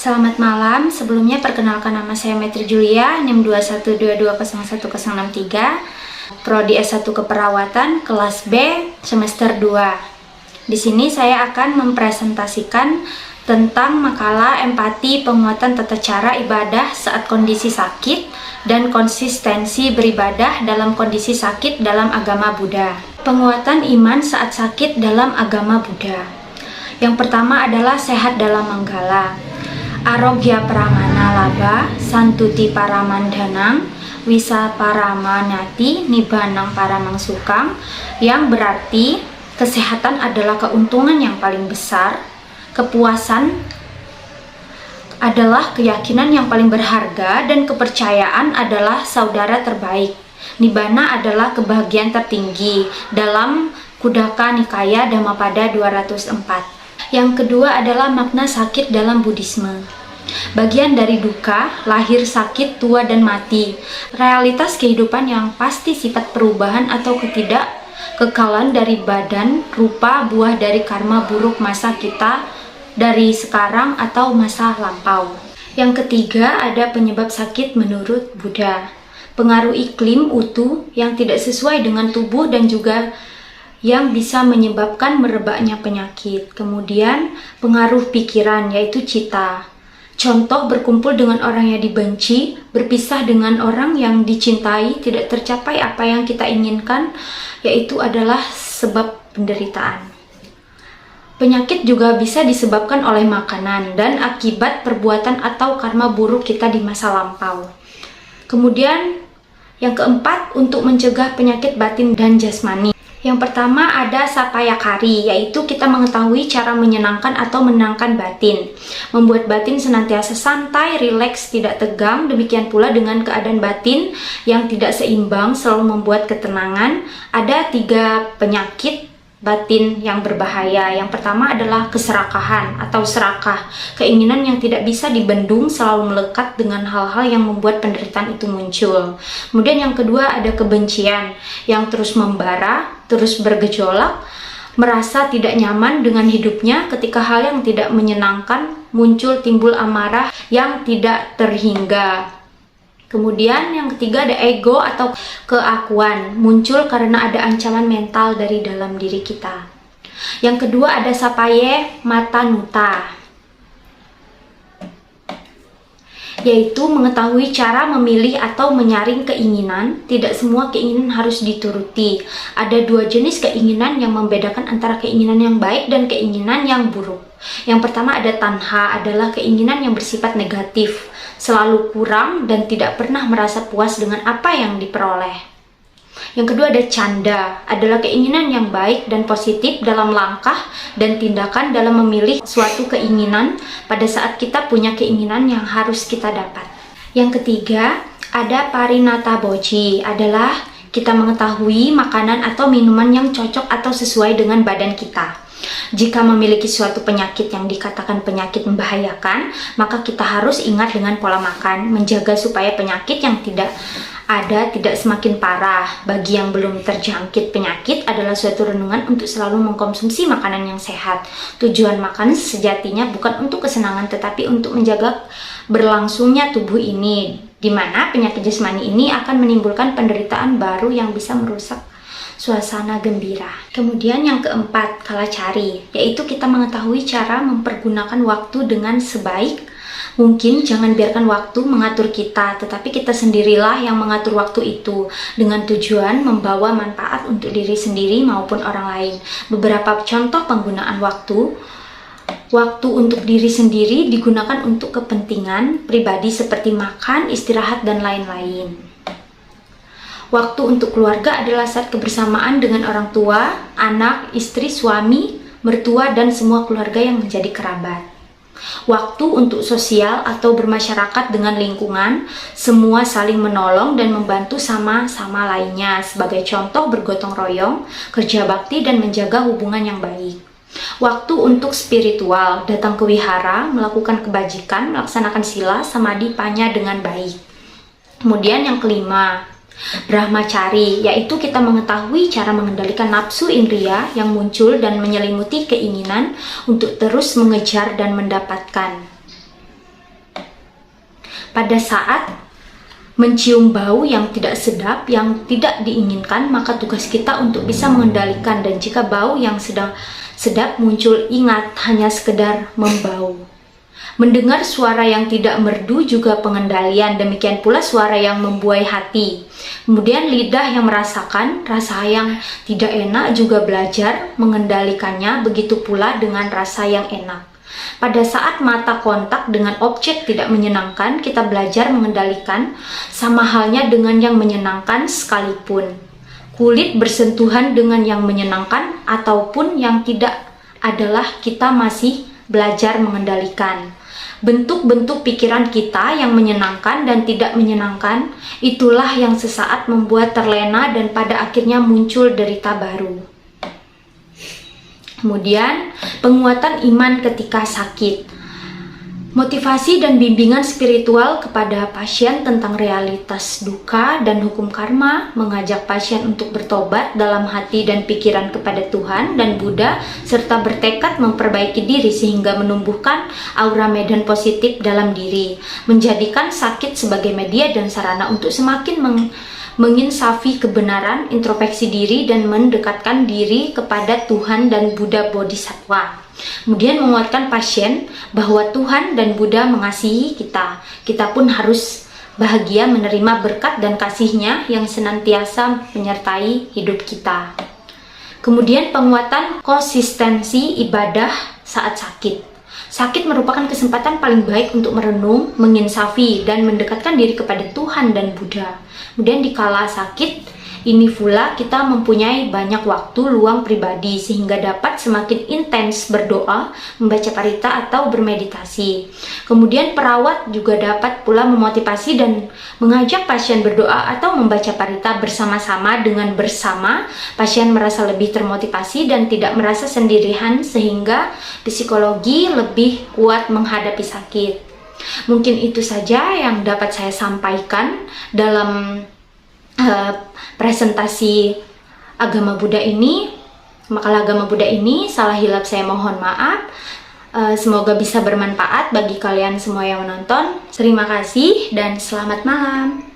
Selamat malam, sebelumnya perkenalkan nama saya Maitri Julia, NIM 21220163, Prodi S1 Keperawatan, kelas B, semester 2. Di sini saya akan mempresentasikan tentang makalah empati penguatan tata cara ibadah saat kondisi sakit dan konsistensi beribadah dalam kondisi sakit dalam agama Buddha. Penguatan iman saat sakit dalam agama Buddha. Yang pertama adalah sehat dalam manggala. Arogya Pramana Laba, Santuti Paramandanang, Wisa Paramanati, Nibanang Paramang Sukang, yang berarti kesehatan adalah keuntungan yang paling besar, kepuasan adalah keyakinan yang paling berharga, dan kepercayaan adalah saudara terbaik. Nibbana adalah kebahagiaan tertinggi dalam Khuddaka Nikaya Dhammapada 204. Yang kedua adalah makna sakit dalam Buddhisme. Bagian dari duka, lahir, sakit, tua, dan mati. Realitas kehidupan yang pasti sifat perubahan atau kekalan dari badan, rupa, buah dari karma buruk masa kita dari sekarang atau masa lampau. Yang ketiga ada penyebab sakit menurut Buddha. Pengaruh iklim utuh yang tidak sesuai dengan tubuh dan juga yang bisa menyebabkan merebaknya penyakit. Kemudian pengaruh pikiran yaitu cita. Contoh berkumpul dengan orang yang dibenci, berpisah dengan orang yang dicintai, tidak tercapai apa yang kita inginkan, yaitu adalah sebab penderitaan. Penyakit juga bisa disebabkan oleh makanan dan akibat perbuatan atau karma buruk kita di masa lampau. Kemudian yang keempat, untuk mencegah penyakit batin dan jasmani. Yang pertama ada sapayakari, yaitu kita mengetahui cara menyenangkan atau menenangkan batin. Membuat batin senantiasa santai, rileks, tidak tegang. Demikian pula dengan keadaan batin yang tidak seimbang, selalu membuat ketenangan. Ada 3 penyakit batin yang berbahaya. Yang pertama adalah keserakahan atau serakah, keinginan yang tidak bisa dibendung, selalu melekat dengan hal-hal yang membuat penderitaan itu muncul. Kemudian yang kedua ada kebencian yang terus membara, terus bergejolak, merasa tidak nyaman dengan hidupnya ketika hal yang tidak menyenangkan muncul, timbul amarah yang tidak terhingga. Kemudian yang ketiga ada ego atau keakuan, muncul karena ada ancaman mental dari dalam diri kita. Yang kedua ada sapaye matanuta, yaitu mengetahui cara memilih atau menyaring keinginan. Tidak semua keinginan harus dituruti. Ada 2 jenis keinginan yang membedakan antara keinginan yang baik dan keinginan yang buruk. Yang pertama ada tanha, adalah keinginan yang bersifat negatif, selalu kurang dan tidak pernah merasa puas dengan apa yang diperoleh. Yang kedua ada canda, adalah keinginan yang baik dan positif dalam langkah dan tindakan dalam memilih suatu keinginan pada saat kita punya keinginan yang harus kita dapat. Yang ketiga ada parinata boji, adalah kita mengetahui makanan atau minuman yang cocok atau sesuai dengan badan kita. Jika memiliki suatu penyakit yang dikatakan penyakit membahayakan, maka kita harus ingat dengan pola makan, menjaga supaya penyakit yang tidak semakin parah. Bagi yang belum terjangkit penyakit adalah suatu renungan untuk selalu mengkonsumsi makanan yang sehat. Tujuan makan sejatinya bukan untuk kesenangan tetapi untuk menjaga berlangsungnya tubuh ini, di mana penyakit jasmani ini akan menimbulkan penderitaan baru yang bisa merusak suasana gembira. Kemudian yang keempat, kalacari, yaitu kita mengetahui cara mempergunakan waktu dengan sebaik mungkin. Jangan biarkan waktu mengatur kita, tetapi kita sendirilah yang mengatur waktu itu dengan tujuan membawa manfaat untuk diri sendiri maupun orang lain. Beberapa contoh penggunaan waktu. Waktu untuk diri sendiri digunakan untuk kepentingan pribadi seperti makan, istirahat, dan lain-lain. Waktu untuk keluarga adalah saat kebersamaan dengan orang tua, anak, istri, suami, mertua, dan semua keluarga yang menjadi kerabat. Waktu untuk sosial atau bermasyarakat dengan lingkungan, semua saling menolong dan membantu sama-sama lainnya. Sebagai contoh bergotong royong, kerja bakti, dan menjaga hubungan yang baik. Waktu untuk spiritual, datang ke wihara, melakukan kebajikan, melaksanakan sila, samadhi, panya dengan baik. Kemudian yang kelima, Brahmacari, yaitu kita mengetahui cara mengendalikan nafsu indria yang muncul dan menyelimuti keinginan untuk terus mengejar dan mendapatkan. Pada saat mencium bau yang tidak sedap, yang tidak diinginkan, maka tugas kita untuk bisa mengendalikan. Dan jika bau yang sedang sedap muncul, ingat hanya sekedar membau. Mendengar suara yang tidak merdu juga pengendalian, demikian pula suara yang membuai hati. Kemudian lidah yang merasakan rasa yang tidak enak juga belajar mengendalikannya, begitu pula dengan rasa yang enak. Pada saat mata kontak dengan objek tidak menyenangkan, kita belajar mengendalikan, sama halnya dengan yang menyenangkan sekalipun. Kulit bersentuhan dengan yang menyenangkan ataupun yang tidak adalah kita masih belajar mengendalikan. Bentuk-bentuk pikiran kita yang menyenangkan dan tidak menyenangkan, itulah yang sesaat membuat terlena dan pada akhirnya muncul derita baru. Kemudian, penguatan iman ketika sakit. Motivasi dan bimbingan spiritual kepada pasien tentang realitas duka dan hukum karma, mengajak pasien untuk bertobat dalam hati dan pikiran kepada Tuhan dan Buddha, serta bertekad memperbaiki diri sehingga menumbuhkan aura medan positif dalam diri, menjadikan sakit sebagai media dan sarana untuk semakin menginsafi kebenaran, introspeksi diri, dan mendekatkan diri kepada Tuhan dan Buddha Bodhisattva. Kemudian menguatkan pasien bahwa Tuhan dan Buddha mengasihi kita. Kita pun harus bahagia menerima berkat dan kasih-Nya yang senantiasa menyertai hidup kita. Kemudian penguatan konsistensi ibadah saat sakit. Sakit merupakan kesempatan paling baik untuk merenung, menginsafi, dan mendekatkan diri kepada Tuhan dan Buddha. Kemudian di kala sakit ini pula kita mempunyai banyak waktu luang pribadi sehingga dapat semakin intens berdoa, membaca parita atau bermeditasi. Kemudian perawat juga dapat pula memotivasi dan mengajak pasien berdoa atau membaca parita bersama-sama. Dengan bersama, pasien merasa lebih termotivasi dan tidak merasa sendirian sehingga psikologi lebih kuat menghadapi sakit. Mungkin itu saja yang dapat saya sampaikan dalam presentasi agama Buddha ini, makalah agama Buddha ini. Salah hilap saya mohon maaf. Semoga bisa bermanfaat bagi kalian semua yang menonton. Terima kasih dan selamat malam.